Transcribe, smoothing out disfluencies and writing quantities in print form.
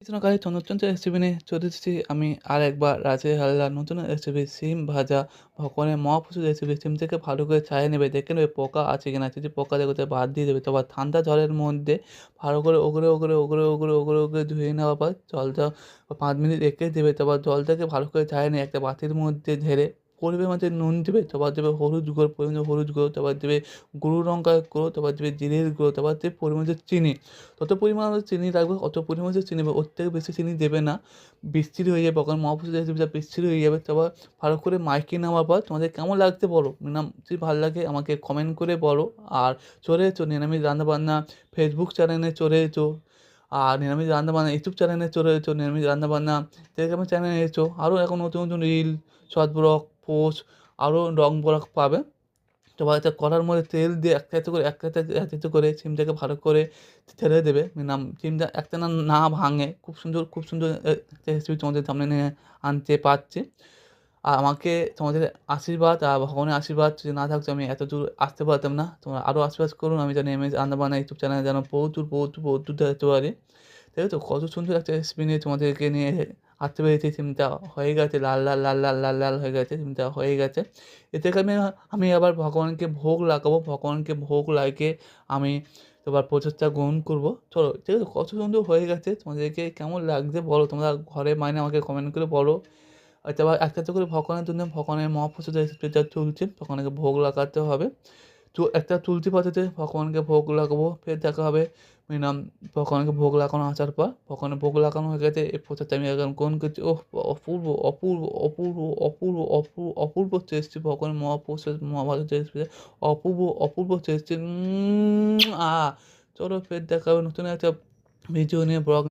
কাজে নতুন রেসিপি নিয়ে চলে এসেছি আমি আরেকবার রাজের হালদার নতুন রেসিপি সিম ভাজা ভগবানের মহাপ্রসাদ রেসিপি সিম থেকে ভালো করে ছাড়িয়ে নেবে দেখে নেবে পোকা আছে কিনা যদি পোকা দেখো তাহলে বাদ দিয়ে দেবে তারপর ঠান্ডা জলের মধ্যে ভালো করে ওগরে ধুয়ে নেওয়ার পর জলটা 5 মিনিট রেখে দেবে তারপর জলটাকে ভালো করে ছাড়িয়ে নিয়ে একটা বাটির মধ্যে ঢেলে পরিমাণ মতো নুন দেবে তারপর দেবে হলুদ গুঁড়ো পরিমাণ হলুদ গুঁড়ো তারপর দেবে গুঁড়ো লঙ্কার গুঁড়ো তারপর দেবে জিরের গুঁড়ো তারপর দেবে পরিমাণ মতো চিনি যত পরিমাণে চিনি রাখবে অত পরিমাণে চিনি দেবে, ওর থেকে বেশি চিনি দেবে না। বিচ্ছিরি হয়ে যাবে কখন মহাপুরুষ রেসিপিটা বিচ্ছিরি হয়ে যাবে। তারপর ভালো করে মাখিয়ে নেওয়ার পর তোমাদের কেমন লাগছে বলো? যদি ভালো লাগে আমাকে কমেন্ট করে বলো। আর চলে এসো নিরামিষ রান্নাবান্না ফেসবুক চ্যানেলে চলে এসো। আর নিরামিষ রান্নাবান্না ইউটিউব চ্যানেলে চলে এসো। নিরামিষ রান্নাবান্না টেলিগ্রামের চ্যানেলে এসো। আরও এখন নতুন নতুন রিল, শর্ট ব্লগ, পোস্ট আরও লং ব্লগ পাবে। তারপর একটা কড়ার মধ্যে তেল দিয়ে একটা করে সিমটাকে ভালো করে ছেড়ে দেবে। সিমটা একটা না না ভাঙে খুব সুন্দর একটা রেসিপি তোমাদের সামনে নিয়ে আনতে পারছি। আর আমাকে তোমাদের আশীর্বাদ আর ভগবানের আশীর্বাদ যদি না থাকতো আমি এতদূর আসতে পারতাম না। তোমরা আরও আশীর্বাদ করুন আমি যেন এমএস রান্নাবান্না ইউটিউব চ্যানেলে যেন বহুদূর যেতে পারি। তাই তো কত সুন্দর একটা রেসিপি নিয়ে তোমাদেরকে নিয়ে আসতে পেরেছি। সিমটা হয়ে গেছে লাল হয়ে গেছে, সিমটা হয়ে গেছে। এ থেকে আমি আবার ভগবানকে ভোগ লাগাবো। ভগবানকে ভোগ লাগিয়ে আমি এবার প্রসাদটা গ্রহণ করবো। চলো ঠিক আছে? কত সুন্দর হয়ে গেছে। তোমাদেরকে কেমন লাগছে বলো? তোমরা ঘরে বাইরে আমাকে কমেন্ট করে বলো। আবার একটা করে ভগবানের জন্য ভগবানের মহাপ্রসাদ রেসিপিটা চলছে। ভগবানকে ভোগ লাগাতে হবে। তো একটা তুলসী পাতাতে ভগবানকে ভোগ লাগাবো। ফের দেখা হবে মিনিমাম ভগবানকে ভোগ লাগানো আসার পর ভগবানের ভোগ লাগানো হয়ে গেছে। এই প্রসাদটা আমি এখন গ্রহণ করছি। ওহ! অপূর্ব, অপূর্ব, অপূর্ব, অপূর্ব, অপূর্ব টেস্টি ভগবানের মহাপ্রসাদ মহাভারত রেসিপি অপূর্ব, অপূর্ব টেস্টি চলো ফের দেখা হবে নতুন একটা ভিডিও নিয়ে ব্লগ